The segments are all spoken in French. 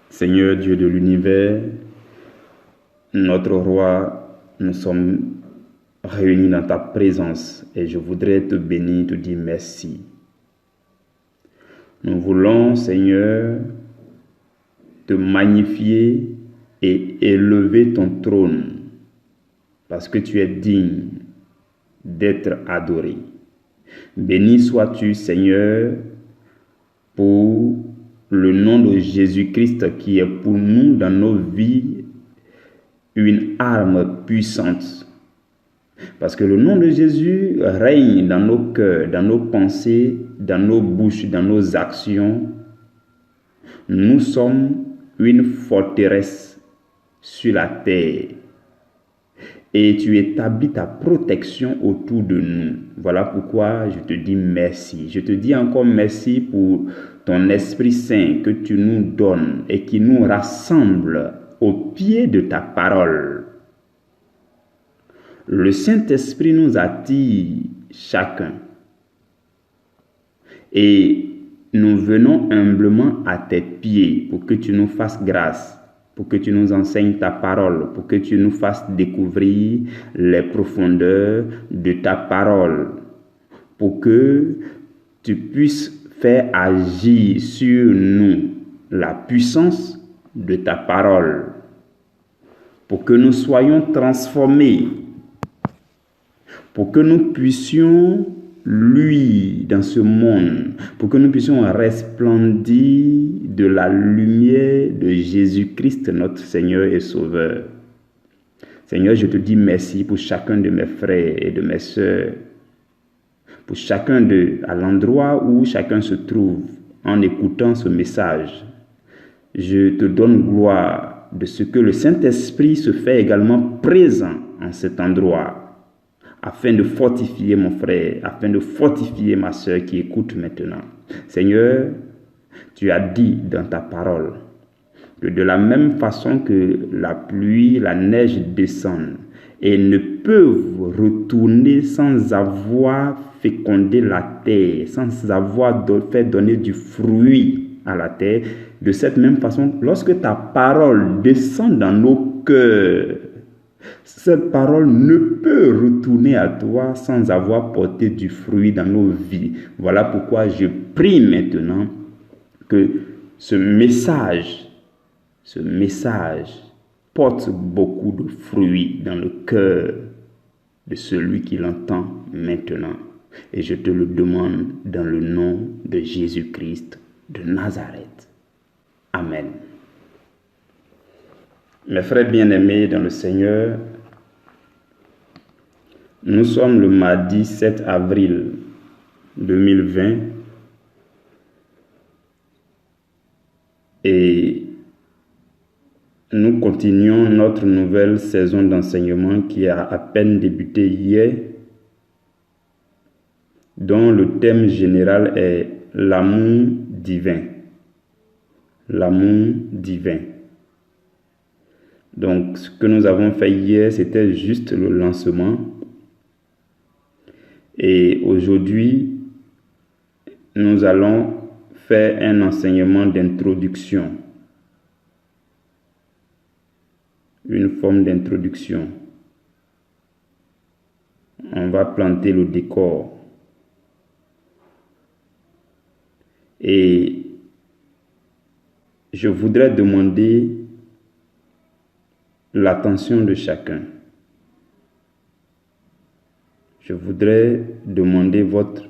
Seigneur Dieu de l'univers, notre roi, nous sommes réunis dans ta présence et je voudrais te bénir, te dire merci. Nous voulons, Seigneur, te magnifier et élever ton trône parce que tu es digne d'être adoré. Béni sois-tu, Seigneur, pour le nom de Jésus-Christ qui est pour nous dans nos vies une arme puissante. Parce que le nom de Jésus règne dans nos cœurs, dans nos pensées, dans nos bouches, dans nos actions. Nous sommes une forteresse sur la terre. Et tu établis ta protection autour de nous. Voilà pourquoi je te dis merci. Je te dis encore merci pour ton Esprit Saint que tu nous donnes et qui nous rassemble au pied de ta parole. Le Saint-Esprit nous attire chacun. Et nous venons humblement à tes pieds pour que tu nous fasses grâce, pour que tu nous enseignes ta parole, pour que tu nous fasses découvrir les profondeurs de ta parole, pour que tu puisses faire agir sur nous la puissance de ta parole, pour que nous soyons transformés, pour que nous puissions luire dans ce monde, pour que nous puissions resplendir de la lumière de Jésus-Christ, notre Seigneur et Sauveur. Seigneur, je te dis merci pour chacun de mes frères et de mes sœurs, pour chacun à l'endroit où chacun se trouve en écoutant ce message. Je te donne gloire de ce que le Saint-Esprit se fait également présent en cet endroit, afin de fortifier mon frère, afin de fortifier ma sœur qui écoute maintenant. Seigneur, tu as dit dans ta parole que de la même façon que la pluie, la neige descendent et ne peuvent retourner sans avoir fécondé la terre, sans avoir fait donner du fruit à la terre, de cette même façon, lorsque ta parole descend dans nos cœurs, cette parole ne peut retourner à toi sans avoir porté du fruit dans nos vies. Voilà pourquoi je prie maintenant que ce message porte beaucoup de fruits dans le cœur de celui qui l'entend maintenant. Et je te le demande dans le nom de Jésus-Christ de Nazareth. Amen. Mes frères bien-aimés dans le Seigneur, nous sommes le mardi 7 avril 2020 et nous continuons notre nouvelle saison d'enseignement qui a à peine débuté hier, dont le thème général est l'amour divin. L'amour divin. Donc, ce que nous avons fait hier, c'était juste le lancement. Et aujourd'hui, nous allons faire un enseignement d'introduction. Une forme d'introduction. On va planter le décor. Et je voudrais demander l'attention de chacun. Je voudrais demander votre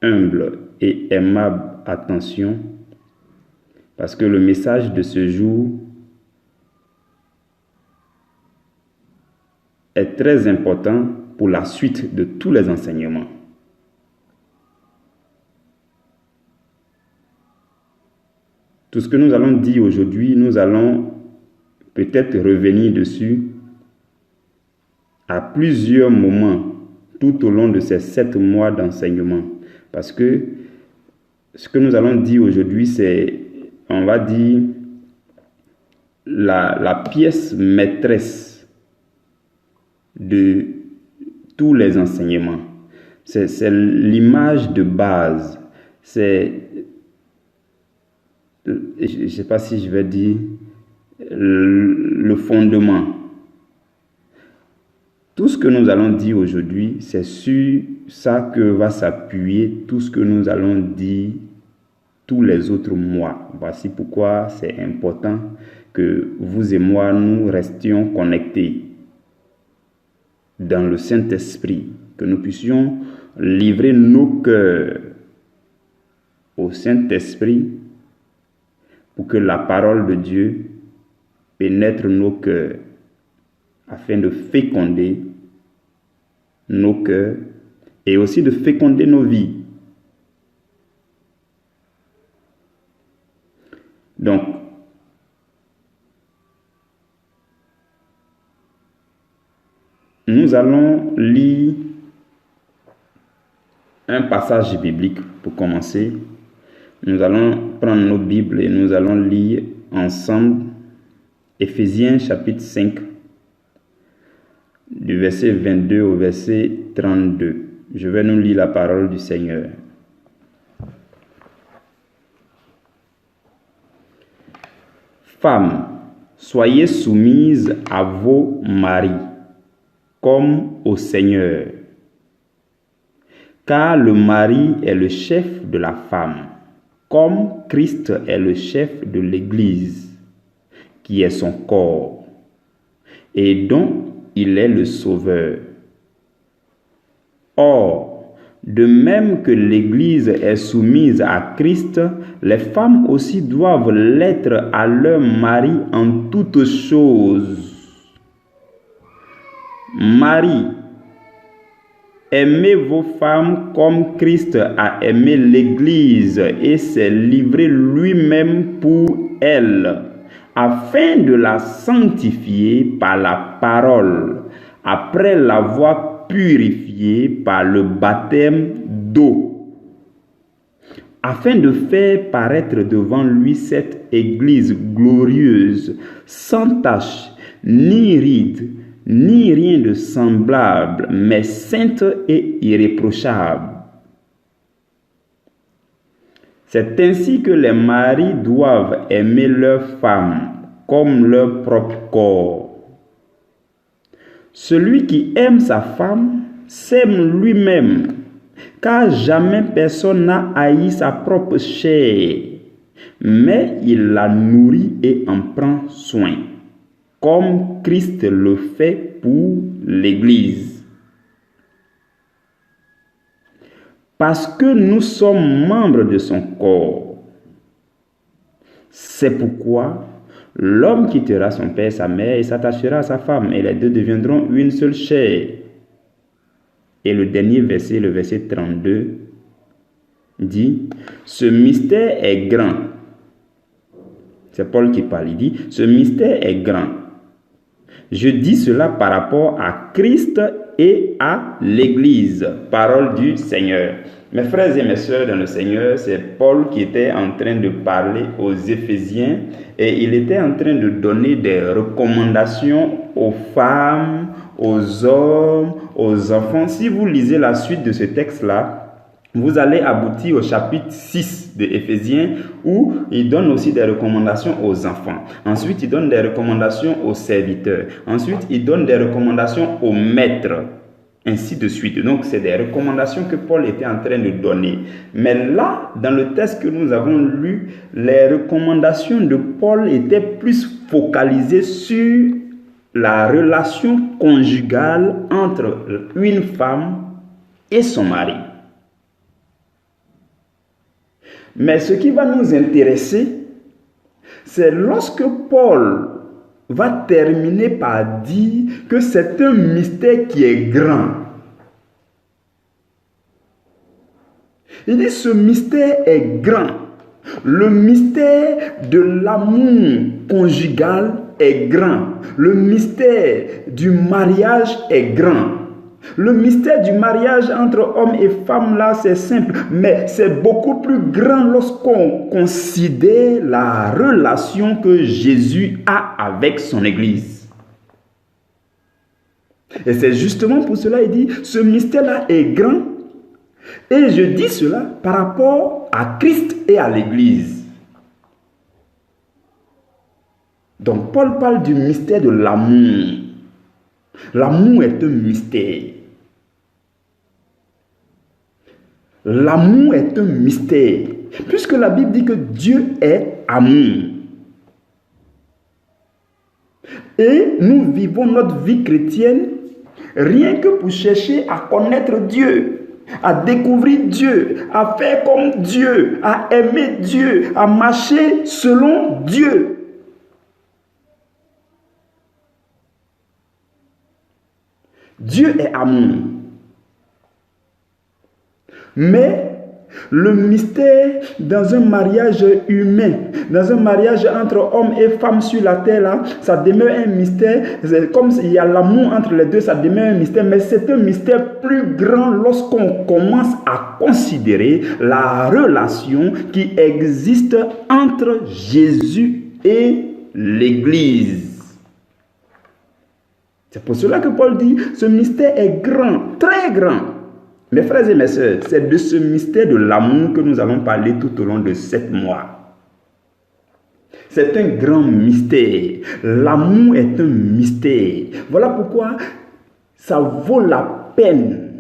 humble et aimable attention parce que le message de ce jour est très important pour la suite de tous les enseignements. Tout ce que nous allons dire aujourd'hui, nous allons peut-être revenir dessus à plusieurs moments tout au long de ces 7 mois d'enseignement. Parce que ce que nous allons dire aujourd'hui, c'est, on va dire, la pièce maîtresse de tous les enseignements. C'est l'image de base. C'est je ne sais pas si je vais dire, le fondement. Tout ce que nous allons dire aujourd'hui, c'est sur ça que va s'appuyer tout ce que nous allons dire tous les autres mois. Voici pourquoi c'est important que vous et moi, nous restions connectés dans le Saint-Esprit, que nous puissions livrer nos cœurs au Saint-Esprit pour que la parole de Dieu pénètre nos cœurs afin de féconder nos cœurs et aussi de féconder nos vies. Donc, nous allons lire un passage biblique pour commencer. Nous allons prendre nos Bibles et nous allons lire ensemble Éphésiens chapitre 5, du verset 22 au verset 32. Je vais nous lire la parole du Seigneur. Femmes, soyez soumises à vos maris, comme au Seigneur. Car le mari est le chef de la femme, comme Christ est le chef de l'Église, qui est son corps, et dont il est le sauveur. Or, de même que l'Église est soumise à Christ, les femmes aussi doivent l'être à leur mari en toutes choses. Marie, aimez vos femmes comme Christ a aimé l'Église et s'est livré lui-même pour elle, afin de la sanctifier par la parole, après l'avoir purifiée par le baptême d'eau, afin de faire paraître devant lui cette Église glorieuse, sans tache, ni ride, ni rien de semblable, mais sainte et irréprochable. C'est ainsi que les maris doivent aimer leurs femmes comme leur propre corps. Celui qui aime sa femme s'aime lui-même, car jamais personne n'a haï sa propre chair, mais il la nourrit et en prend soin, comme Christ le fait pour l'Église. Parce que nous sommes membres de son corps. C'est pourquoi l'homme quittera son père et sa mère et s'attachera à sa femme, et les deux deviendront une seule chair. Et le dernier verset, le verset 32, dit, ce mystère est grand. C'est Paul qui parle, il dit, ce mystère est grand. Je dis cela par rapport à Christ et à l'Église. Parole du Seigneur. Mes frères et mes sœurs dans le Seigneur, c'est Paul qui était en train de parler aux Éphésiens et il était en train de donner des recommandations aux femmes, aux hommes, aux enfants. Si vous lisez la suite de ce texte-là, vous allez aboutir au chapitre 6 de Éphésiens où il donne aussi des recommandations aux enfants. Ensuite, il donne des recommandations aux serviteurs. Ensuite, il donne des recommandations aux maîtres. Ainsi de suite. Donc, c'est des recommandations que Paul était en train de donner. Mais là, dans le texte que nous avons lu, les recommandations de Paul étaient plus focalisées sur la relation conjugale entre une femme et son mari. Mais ce qui va nous intéresser, c'est lorsque Paul va terminer par dire que c'est un mystère qui est grand. Il dit ce mystère est grand. Le mystère de l'amour conjugal est grand. Le mystère du mariage est grand. Le mystère du mariage entre hommes et femmes, là, c'est simple, mais c'est beaucoup plus grand lorsqu'on considère la relation que Jésus a avec son Église. Et c'est justement pour cela qu'il dit, ce mystère-là est grand, et je dis cela par rapport à Christ et à l'Église. Donc, Paul parle du mystère de l'amour. L'amour est un mystère. L'amour est un mystère. Puisque la Bible dit que Dieu est amour. Et nous vivons notre vie chrétienne rien que pour chercher à connaître Dieu, à découvrir Dieu, à faire comme Dieu, à aimer Dieu, à marcher selon Dieu. Dieu est amour. Mais le mystère dans un mariage humain, dans un mariage entre hommes et femmes sur la terre, là, ça demeure un mystère. Comme il y a l'amour entre les deux, ça demeure un mystère. Mais c'est un mystère plus grand lorsqu'on commence à considérer la relation qui existe entre Jésus et l'Église. C'est pour cela que Paul dit, ce mystère est grand, très grand. Mes frères et mes sœurs, c'est de ce mystère de l'amour que nous allons parler tout au long de 7 mois. C'est un grand mystère. L'amour est un mystère. Voilà pourquoi ça vaut la peine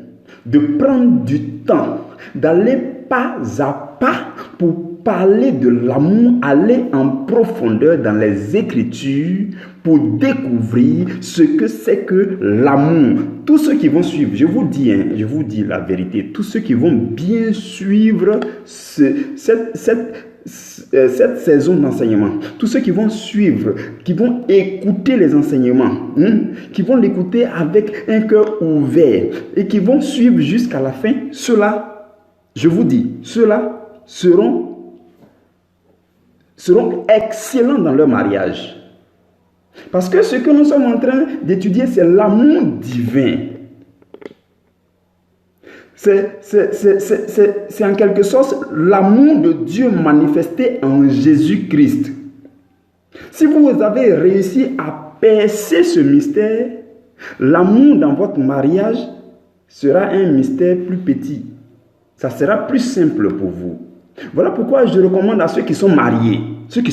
de prendre du temps, d'aller pas à pas pour parler de l'amour, aller en profondeur dans les Écritures pour découvrir ce que c'est que l'amour. Tous ceux qui vont suivre, je vous dis la vérité, tous ceux qui vont bien suivre cette saison d'enseignement, tous ceux qui vont suivre, qui vont écouter les enseignements, qui vont l'écouter avec un cœur ouvert et qui vont suivre jusqu'à la fin, ceux-là, je vous dis, ceux-là seront excellents dans leur mariage. Parce que ce que nous sommes en train d'étudier, c'est l'amour divin. C'est en quelque sorte l'amour de Dieu manifesté en Jésus-Christ. Si vous avez réussi à percer ce mystère, l'amour dans votre mariage sera un mystère plus petit. Ça sera plus simple pour vous. Voilà pourquoi je recommande à ceux qui sont mariés, qui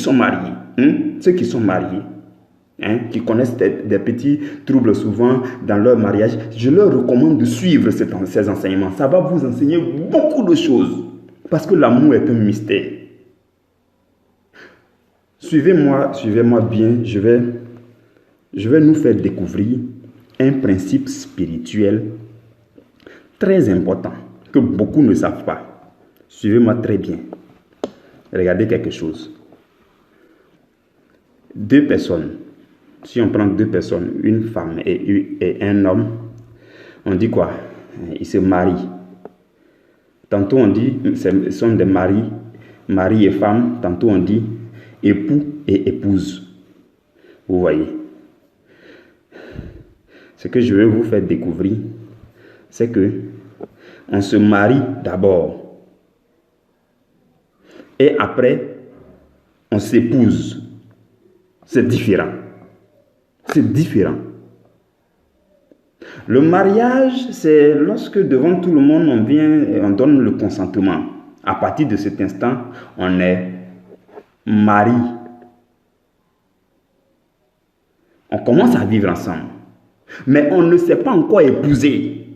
connaissent des petits troubles souvent dans leur mariage, je leur recommande de suivre ces enseignements. Ça va vous enseigner beaucoup de choses, parce que l'amour est un mystère. Suivez-moi bien, je vais nous faire découvrir un principe spirituel très important que beaucoup ne savent pas. Suivez-moi très bien. Regardez quelque chose. 2 personnes. Si on prend 2 personnes, une femme et un homme, on dit quoi? Ils se marient. Tantôt on dit ce sont des mari et femme. Tantôt on dit époux et épouse. Vous voyez. Ce que je veux vous faire découvrir, c'est que on se marie d'abord. Et après, on s'épouse. C'est différent. C'est différent. Le mariage, c'est lorsque devant tout le monde, on vient et on donne le consentement. À partir de cet instant, on est mari. On commence à vivre ensemble. Mais on ne s'est pas encore épousé.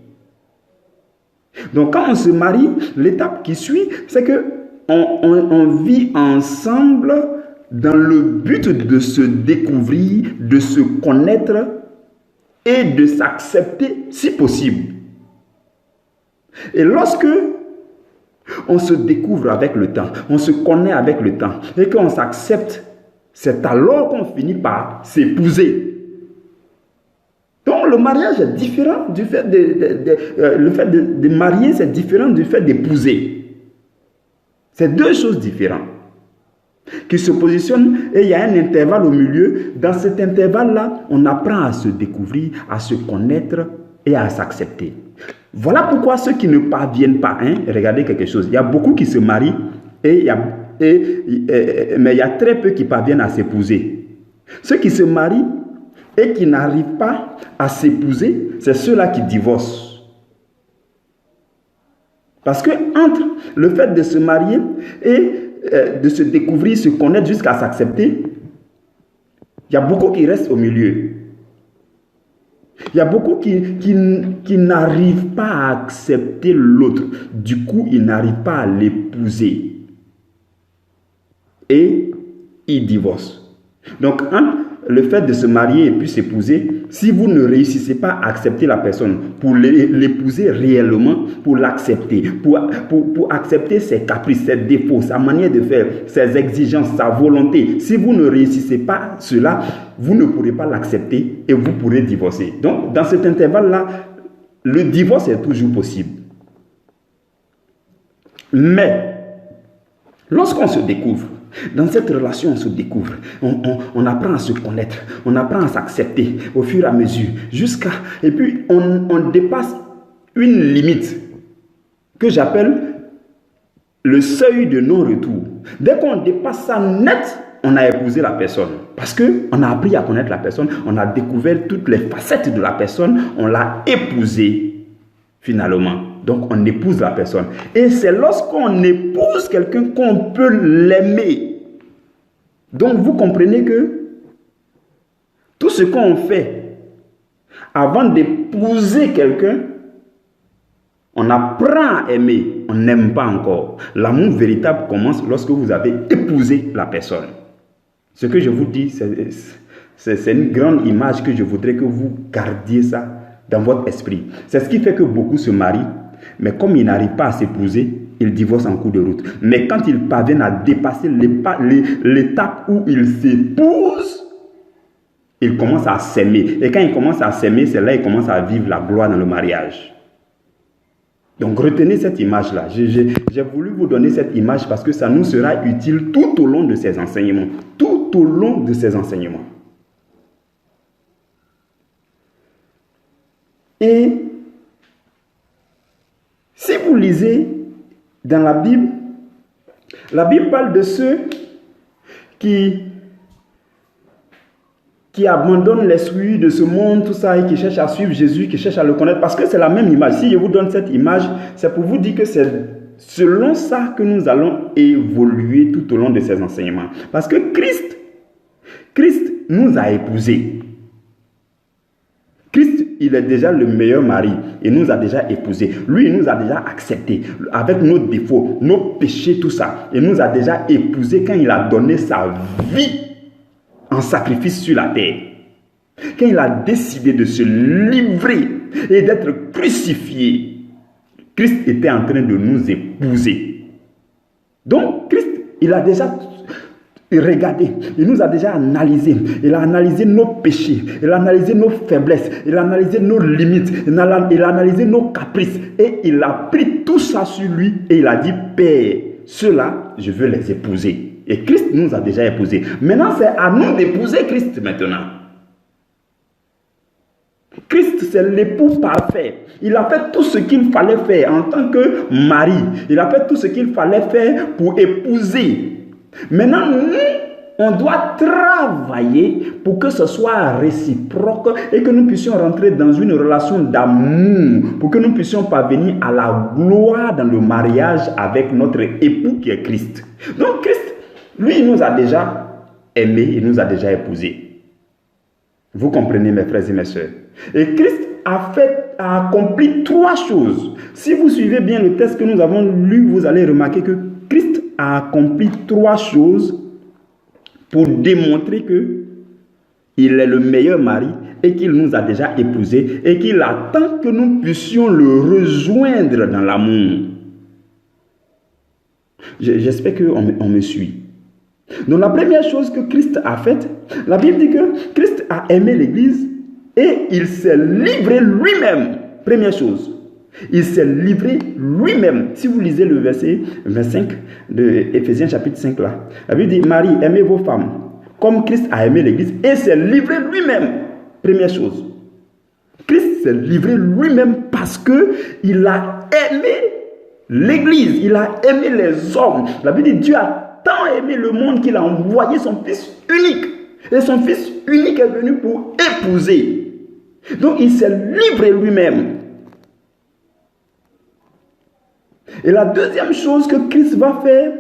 Donc quand on se marie, l'étape qui suit, c'est que on vit ensemble dans le but de se découvrir, de se connaître et de s'accepter si possible. Et lorsque on se découvre avec le temps, on se connaît avec le temps et qu'on s'accepte, c'est alors qu'on finit par s'épouser. Donc le mariage est différent du fait le fait de marier, c'est différent du fait d'épouser. C'est 2 choses différentes qui se positionnent et il y a un intervalle au milieu. Dans cet intervalle-là, on apprend à se découvrir, à se connaître et à s'accepter. Voilà pourquoi ceux qui ne parviennent pas, regardez quelque chose. Il y a beaucoup qui se marient, mais il y a très peu qui parviennent à s'épouser. Ceux qui se marient et qui n'arrivent pas à s'épouser, c'est ceux-là qui divorcent. Parce que entre le fait de se marier et de se découvrir, se connaître jusqu'à s'accepter, Il y a beaucoup qui restent au milieu. Il y a beaucoup qui n'arrivent pas à accepter l'autre. Du coup, ils n'arrivent pas à l'épouser. Et ils divorcent. Donc, entre le fait de se marier et puis s'épouser, si vous ne réussissez pas à accepter la personne, pour l'épouser réellement, pour l'accepter, pour accepter ses caprices, ses défauts, sa manière de faire, ses exigences, sa volonté, si vous ne réussissez pas cela, vous ne pourrez pas l'accepter et vous pourrez divorcer. Donc, dans cet intervalle-là, le divorce est toujours possible. Mais, lorsqu'on se découvre, dans cette relation, on se découvre, on apprend à se connaître, on apprend à s'accepter au fur et à mesure, et puis on dépasse une limite que j'appelle le seuil de non-retour. Dès qu'on dépasse ça net, on a épousé la personne. Parce qu'on a appris à connaître la personne, on a découvert toutes les facettes de la personne, on l'a épousée finalement. Donc, on épouse la personne. Et c'est lorsqu'on épouse quelqu'un qu'on peut l'aimer. Donc, vous comprenez que tout ce qu'on fait avant d'épouser quelqu'un, on apprend à aimer, on n'aime pas encore. L'amour véritable commence lorsque vous avez épousé la personne. Ce que je vous dis, c'est une grande image que je voudrais que vous gardiez ça dans votre esprit. C'est ce qui fait que beaucoup se marient. Mais comme ils n'arrivent pas à s'épouser, ils divorcent en cours de route. Mais quand ils parviennent à dépasser l'étape où ils s'épousent, ils commencent à s'aimer. Et quand ils commencent à s'aimer, c'est là qu'ils commencent à vivre la gloire dans le mariage. Donc retenez cette image-là. J'ai voulu vous donner cette image parce que ça nous sera utile tout au long de ces enseignements. Tout au long de ces enseignements. Et si vous lisez dans la Bible parle de ceux qui abandonnent les souilles de ce monde, tout ça, et qui cherchent à suivre Jésus, qui cherchent à le connaître, parce que c'est la même image. Si je vous donne cette image, c'est pour vous dire que c'est selon ça que nous allons évoluer tout au long de ces enseignements. Parce que Christ nous a épousés. Christ, il est déjà le meilleur mari. Il nous a déjà épousés. Lui, il nous a déjà acceptés. Avec nos défauts, nos péchés, tout ça. Il nous a déjà épousés quand il a donné sa vie en sacrifice sur la terre. Quand il a décidé de se livrer et d'être crucifié. Christ était en train de nous épouser. Donc, Christ, il a déjà regardé, il nous a déjà analysé. Il a analysé nos péchés, il a analysé nos faiblesses, il a analysé nos limites, il a analysé nos caprices. Et il a pris tout ça sur lui et il a dit, Père, ceux-là, je veux les épouser. Et Christ nous a déjà épousés. Maintenant, c'est à nous d'épouser Christ maintenant. Christ, c'est l'époux parfait. Il a fait tout ce qu'il fallait faire en tant que mari. Il a fait tout ce qu'il fallait faire pour épouser. Maintenant, nous, on doit travailler pour que ce soit réciproque et que nous puissions rentrer dans une relation d'amour, pour que nous puissions parvenir à la gloire dans le mariage avec notre époux qui est Christ. Donc Christ, lui, il nous a déjà aimés, il nous a déjà épousés. Vous comprenez, mes frères et mes sœurs. Et Christ a accompli 3 choses. Si vous suivez bien le texte que nous avons lu, vous allez remarquer que Christ a accompli 3 choses pour démontrer qu'il est le meilleur mari et qu'il nous a déjà épousés et qu'il attend que nous puissions le rejoindre dans l'amour. J'espère qu'on me suit. Donc la première chose que Christ a faite, la Bible dit que Christ a aimé l'Église et il s'est livré lui-même. Première chose. Il s'est livré lui-même. Si vous lisez le verset 25 de Éphésiens chapitre 5 là, la Bible dit, Marie, aimez vos femmes comme Christ a aimé l'Église et s'est livré lui-même. Première chose. Christ s'est livré lui-même parce qu'il a aimé l'Église. Il a aimé les hommes. La Bible dit, Dieu a tant aimé le monde qu'il a envoyé son Fils unique. Et son Fils unique est venu pour épouser. Donc il s'est livré lui-même. Et la deuxième chose que Christ va faire,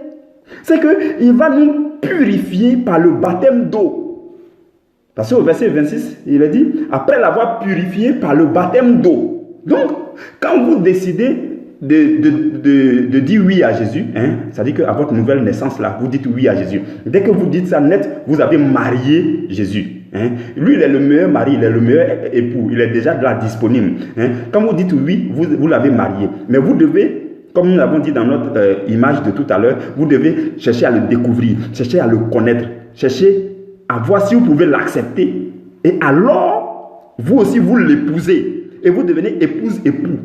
c'est qu'il va nous purifier par le baptême d'eau. Parce qu'au verset 26, il est dit, après l'avoir purifié par le baptême d'eau. Donc, quand vous décidez de dire oui à Jésus, ça dit qu'à votre nouvelle naissance, là, vous dites oui à Jésus. Dès que vous dites ça net, vous avez marié Jésus. Lui, il est le meilleur mari, il est le meilleur époux, il est déjà là disponible. Quand vous dites oui, vous l'avez marié. Mais vous devez, comme nous l'avons dit dans notre image de tout à l'heure, vous devez chercher à le découvrir, chercher à le connaître, chercher à voir si vous pouvez l'accepter. Et alors, vous aussi, vous l'épousez. Et vous devenez épouse-époux.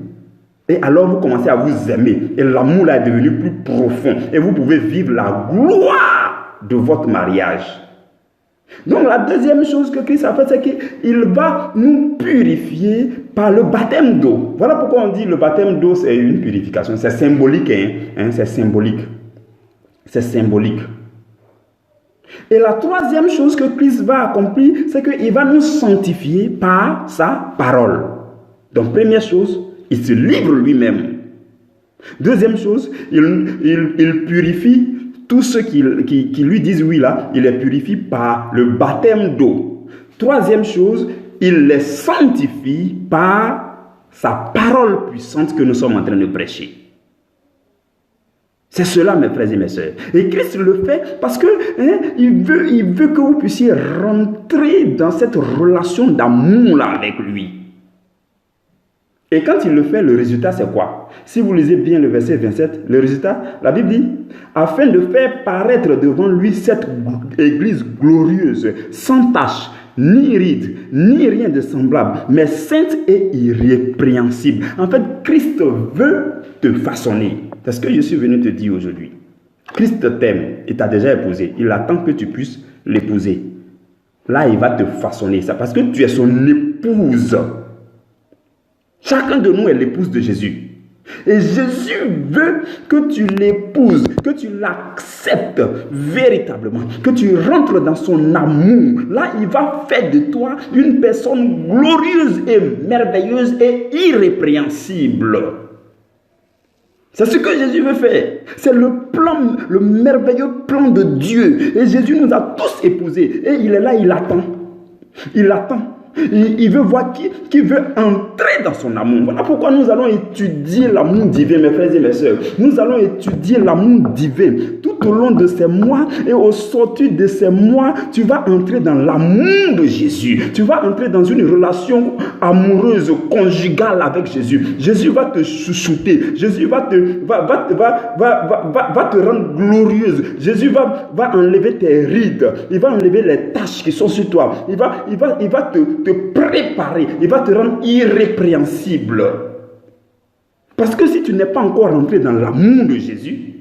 Et alors, vous commencez à vous aimer. Et l'amour là est devenu plus profond. Et vous pouvez vivre la gloire de votre mariage. Donc, la deuxième chose que Christ a fait, c'est qu'il va nous purifier par le baptême d'eau. Voilà pourquoi on dit le baptême d'eau, c'est une purification. C'est symbolique. C'est symbolique. C'est symbolique. Et la troisième chose que Christ va accomplir, c'est qu'il va nous sanctifier par sa parole. Donc, première chose, il se livre lui-même. Deuxième chose, il purifie tous ceux qui lui disent oui là, il les purifie par le baptême d'eau. Troisième chose, il les sanctifie par sa parole puissante que nous sommes en train de prêcher. C'est cela, mes frères et mes sœurs. Et Christ le fait parce que il veut que vous puissiez rentrer dans cette relation d'amour là avec lui. Et quand il le fait, le résultat c'est quoi? Si vous lisez bien le verset 27, le résultat, la Bible dit, afin de faire paraître devant lui cette église glorieuse, sans tache, ni ride, ni rien de semblable, mais sainte et irrépréhensible. En fait, Christ veut te façonner. C'est ce que je suis venu te dire aujourd'hui. Christ t'aime et t'a déjà épousé. Il attend que tu puisses l'épouser. Là, il va te façonner. Ça parce que tu es son épouse. Chacun de nous est l'épouse de Jésus. Et Jésus veut que tu l'épouses, que tu l'acceptes véritablement, que tu rentres dans son amour. Là, il va faire de toi une personne glorieuse et merveilleuse et irrépréhensible. C'est ce que Jésus veut faire. C'est le plan, le merveilleux plan de Dieu. Et Jésus nous a tous épousés. Et il est là, il attend. Il attend. Il veut voir qui veut entrer dans son amour. Voilà pourquoi nous allons étudier l'amour divin, mes frères et mes sœurs. Nous allons étudier l'amour divin. Tout au long de ces mois et au sortir de ces mois, tu vas entrer dans l'amour de Jésus. Tu vas entrer dans une relation amoureuse, conjugale avec Jésus. Jésus va te chouchouter. Jésus va te rendre glorieuse. Jésus va enlever tes rides. Il va enlever les taches qui sont sur toi. Il va te préparer, il va te rendre irrépréhensible. Parce que si tu n'es pas encore rentré dans l'amour de Jésus,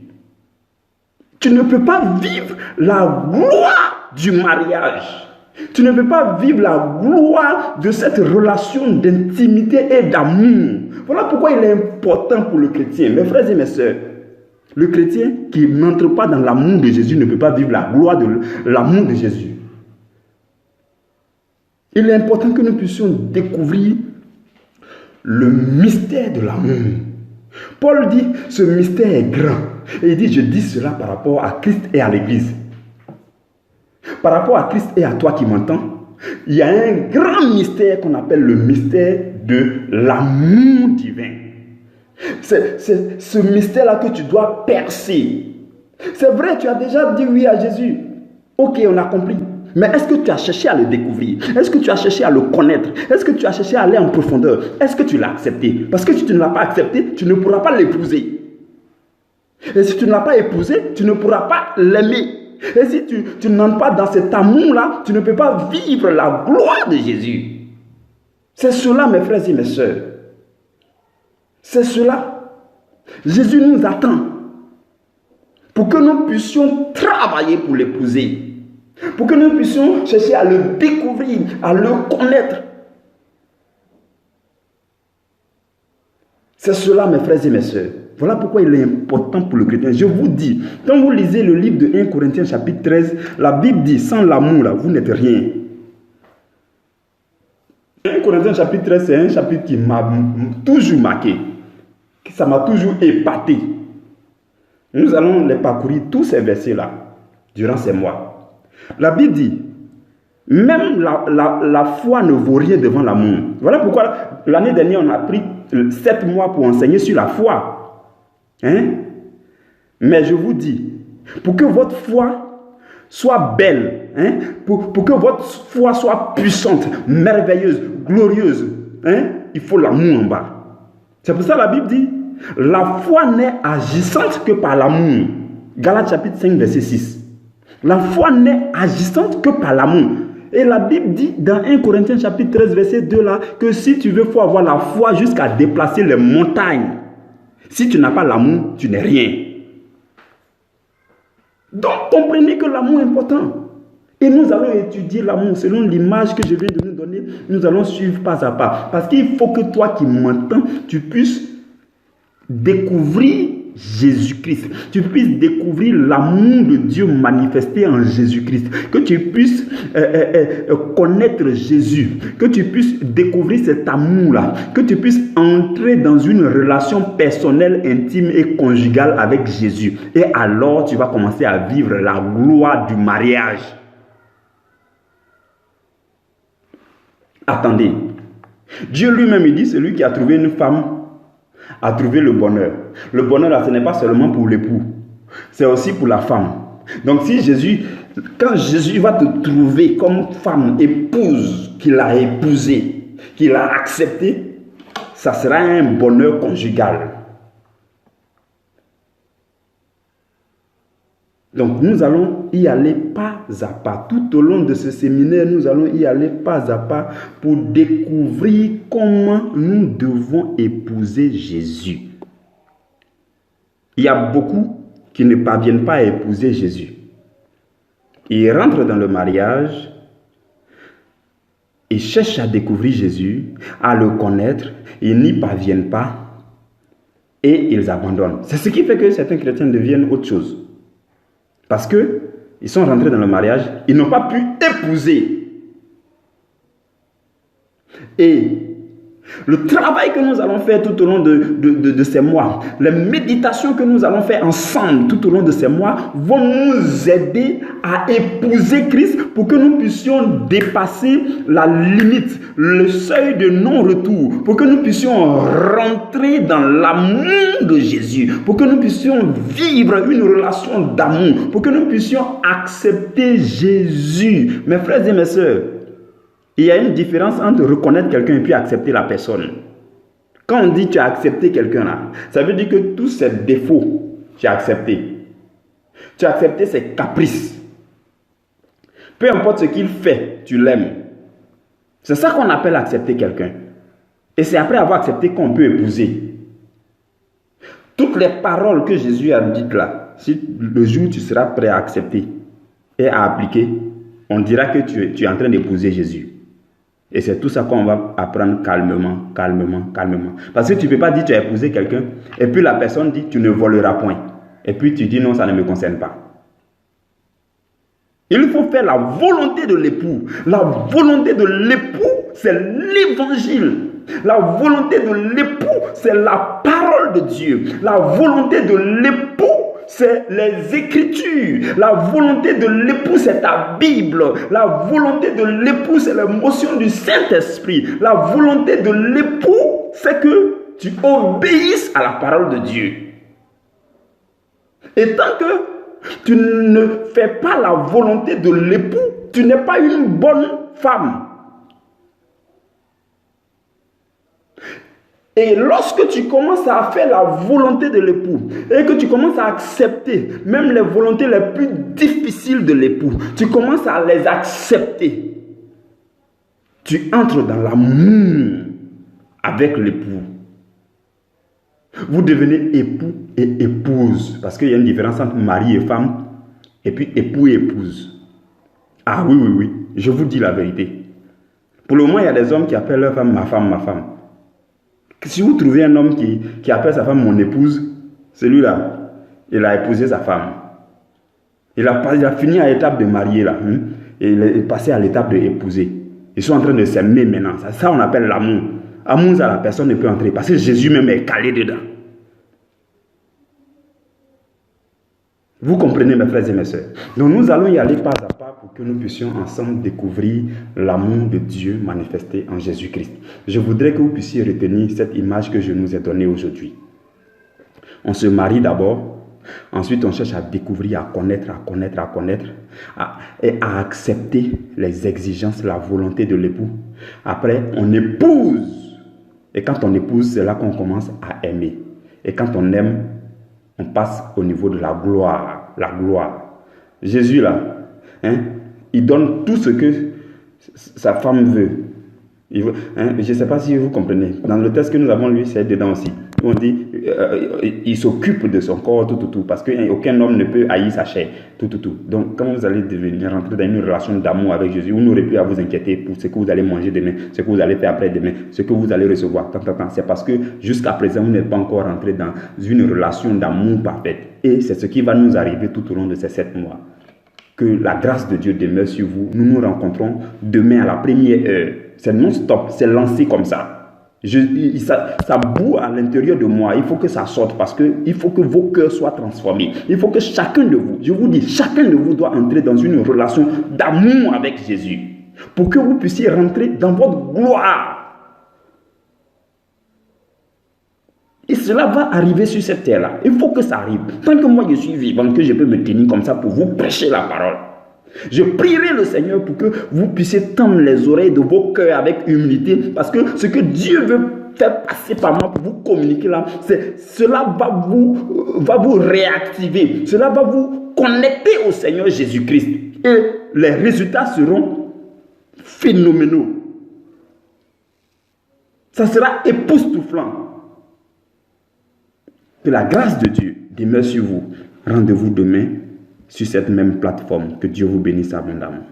tu ne peux pas vivre la gloire du mariage. Tu ne peux pas vivre la gloire de cette relation d'intimité et d'amour. Voilà pourquoi il est important pour le chrétien, mes frères et mes sœurs. Le chrétien qui n'entre pas dans l'amour de Jésus ne peut pas vivre la gloire de l'amour de Jésus. Il est important que nous puissions découvrir le mystère de l'amour. Paul dit, ce mystère est grand. Et il dit, je dis cela par rapport à Christ et à l'Église. Par rapport à Christ et à toi qui m'entends, il y a un grand mystère qu'on appelle le mystère de l'amour divin. C'est ce mystère-là que tu dois percer. C'est vrai, tu as déjà dit oui à Jésus. Ok, on a compris. Mais est-ce que tu as cherché à le découvrir? Est-ce que tu as cherché à le connaître? Est-ce que tu as cherché à aller en profondeur? Est-ce que tu l'as accepté? Parce que si tu ne l'as pas accepté, tu ne pourras pas l'épouser. Et si tu ne l'as pas épousé, tu ne pourras pas l'aimer. Et si tu n'entres pas dans cet amour-là, tu ne peux pas vivre la gloire de Jésus. C'est cela, mes frères et mes sœurs. C'est cela. Jésus nous attend pour que nous puissions travailler pour l'épouser. Pour que nous puissions chercher à le découvrir, à le connaître. C'est cela, mes frères et mes sœurs. Voilà pourquoi il est important pour le chrétien. Je vous dis, quand vous lisez le livre de 1 Corinthiens chapitre 13, la Bible dit, sans l'amour, là, vous n'êtes rien. 1 Corinthiens chapitre 13, c'est un chapitre qui m'a toujours marqué. Ça m'a toujours épaté. Nous allons les parcourir tous ces versets-là, durant ces mois. La Bible dit, Même la foi ne vaut rien devant l'amour. Voilà pourquoi l'année dernière, on a pris 7 mois pour enseigner sur la foi. Hein? Mais je vous dis, pour que votre foi soit belle, hein? pour que votre foi soit puissante, merveilleuse, glorieuse, hein? Il faut l'amour en bas. C'est pour ça que la Bible dit, la foi n'est agissante que par l'amour. Galates chapitre 5, verset 6. La foi n'est agissante que par l'amour. Et la Bible dit dans 1 Corinthiens chapitre 13, verset 2 là, que si tu veux, il faut avoir la foi jusqu'à déplacer les montagnes. Si tu n'as pas l'amour, tu n'es rien. Donc comprenez que l'amour est important. Et nous allons étudier l'amour selon l'image que je viens de nous donner. Nous allons suivre pas à pas. Parce qu'il faut que toi qui m'entends, tu puisses découvrir Jésus-Christ. Tu puisses découvrir l'amour de Dieu manifesté en Jésus-Christ. Que tu puisses connaître Jésus. Que tu puisses découvrir cet amour-là. Que tu puisses entrer dans une relation personnelle, intime et conjugale avec Jésus. Et alors, tu vas commencer à vivre la gloire du mariage. Attendez. Dieu lui-même, il dit, celui qui a trouvé une femme a trouvé le bonheur. Le bonheur, là, ce n'est pas seulement pour l'époux. C'est aussi pour la femme. Donc, quand Jésus va te trouver comme femme, épouse, qu'il a épousée, qu'il a acceptée, ça sera un bonheur conjugal. Donc, nous allons y aller pas à pas. Tout au long de ce séminaire, nous allons y aller pas à pas pour découvrir comment nous devons épouser Jésus. Il y a beaucoup qui ne parviennent pas à épouser Jésus. Ils rentrent dans le mariage, ils cherchent à découvrir Jésus, à le connaître, ils n'y parviennent pas et ils abandonnent. C'est ce qui fait que certains chrétiens deviennent autre chose. Parce qu'ils sont rentrés dans le mariage, ils n'ont pas pu épouser. Et le travail que nous allons faire tout au long de ces mois, les méditations que nous allons faire ensemble tout au long de ces mois vont nous aider à épouser Christ pour que nous puissions dépasser la limite, le seuil de non-retour, pour que nous puissions rentrer dans l'amour de Jésus, pour que nous puissions vivre une relation d'amour, pour que nous puissions accepter Jésus. Mes frères et mes sœurs, il y a une différence entre reconnaître quelqu'un et puis accepter la personne. Quand on dit tu as accepté quelqu'un là, ça veut dire que tous ses défauts, tu as accepté. Tu as accepté ses caprices. Peu importe ce qu'il fait, tu l'aimes. C'est ça qu'on appelle accepter quelqu'un. Et c'est après avoir accepté qu'on peut épouser. Toutes les paroles que Jésus a dites là, si le jour où tu seras prêt à accepter et à appliquer, on dira que tu es en train d'épouser Jésus. Et c'est tout ça qu'on va apprendre calmement, calmement, calmement. Parce que tu ne peux pas dire que tu as épousé quelqu'un et puis la personne dit tu ne voleras point. Et puis tu dis non, ça ne me concerne pas. Il faut faire la volonté de l'époux. La volonté de l'époux, c'est l'évangile. La volonté de l'époux, c'est la parole de Dieu. La volonté de l'époux, c'est les Écritures. La volonté de l'époux, c'est ta Bible. La volonté de l'époux, c'est l'émotion du Saint-Esprit. La volonté de l'époux, c'est que tu obéisses à la parole de Dieu. Et tant que tu ne fais pas la volonté de l'époux, tu n'es pas une bonne femme. Et lorsque tu commences à faire la volonté de l'époux et que tu commences à accepter même les volontés les plus difficiles de l'époux, tu commences à les accepter. Tu entres dans l'amour avec l'époux. Vous devenez époux et épouse. Parce qu'il y a une différence entre mari et femme et puis époux et épouse. Ah oui, oui, oui. Je vous dis la vérité. Pour le moment, il y a des hommes qui appellent leur femme, ma femme, ma femme. Si vous trouvez un homme qui appelle sa femme mon épouse, celui-là, il a épousé sa femme. Il a fini à l'étape de marier là. Et il est passé à l'étape de épouser. Ils sont en train de s'aimer maintenant. Ça, on appelle l'amour. Amour, ça, la personne ne peut entrer. Parce que Jésus même est calé dedans. Vous comprenez, mes frères et mes sœurs. Donc nous allons y aller pas à pas pour que nous puissions ensemble découvrir l'amour de Dieu manifesté en Jésus-Christ. Je voudrais que vous puissiez retenir cette image que je nous ai donnée aujourd'hui. On se marie d'abord. Ensuite, on cherche à découvrir, à connaître, et à accepter les exigences, la volonté de l'époux. Après, on épouse. Et quand on épouse, c'est là qu'on commence à aimer. Et quand on aime, on passe au niveau de la gloire. La gloire. Jésus, là, il donne tout ce que sa femme veut. Je ne sais pas si vous comprenez. Dans le texte que nous avons lu, c'est dedans aussi. On dit, il s'occupe de son corps, tout, parce qu'aucun homme ne peut haïr sa chair, tout. Donc, quand vous allez devenir rentrer dans une relation d'amour avec Jésus, vous n'aurez plus à vous inquiéter pour ce que vous allez manger demain, ce que vous allez faire après-demain, ce que vous allez recevoir. C'est parce que jusqu'à présent, vous n'êtes pas encore rentré dans une relation d'amour parfaite. Et c'est ce qui va nous arriver tout au long de ces 7 mois. Que la grâce de Dieu demeure sur vous. Nous nous rencontrons demain à la première heure. C'est non-stop, c'est lancé comme ça. Ça boue à l'intérieur de moi. Il faut que ça sorte parce qu'il faut que vos cœurs soient transformés. Il faut que chacun de vous, je vous dis, chacun de vous doit entrer dans une relation d'amour avec Jésus pour que vous puissiez rentrer dans votre gloire. Et cela va arriver sur cette terre-là. Il faut que ça arrive. Tant que moi je suis vivant, que je peux me tenir comme ça pour vous prêcher la parole. Je prierai le Seigneur pour que vous puissiez tendre les oreilles de vos cœurs avec humilité, parce que ce que Dieu veut faire passer par moi pour vous communiquer là, cela va vous réactiver, cela va vous connecter au Seigneur Jésus-Christ et les résultats seront phénoménaux. Ça sera époustouflant. Que la grâce de Dieu demeure sur vous. Rendez-vous demain sur cette même plateforme. Que Dieu vous bénisse abondamment.